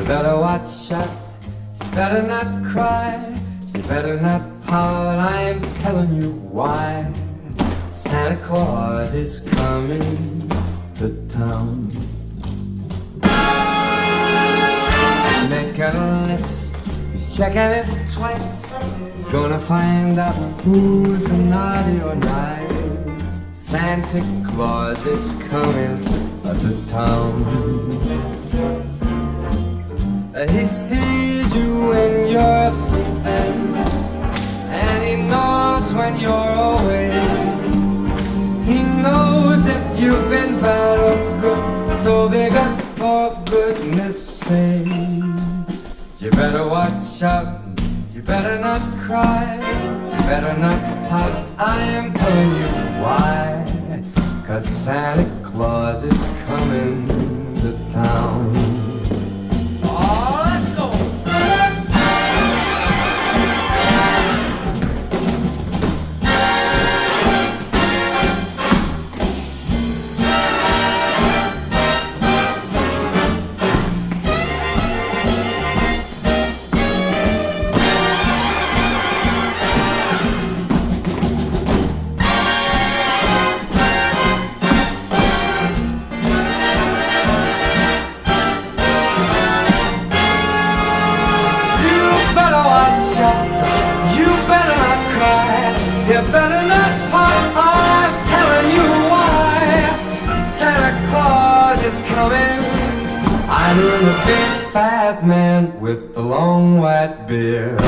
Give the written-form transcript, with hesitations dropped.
better watch out, you better not cry, you better not pout, I'm telling you why. Santa Claus is coming to town. He's making a list, he's checking it twice. He's gonna find out who's naughty or nice. Santa Claus is coming to town. He sees you when you're sleeping, and he knows when you're away. He knows if you've been bad or good, so beg up for goodness sake. You better watch out, you better not cry, you better not pout, I am telling you why. 'Cause Santa Claus is coming to town. You better not pout, I'm telling you why. Santa Claus is coming. I'm the big fat man with the long white beard.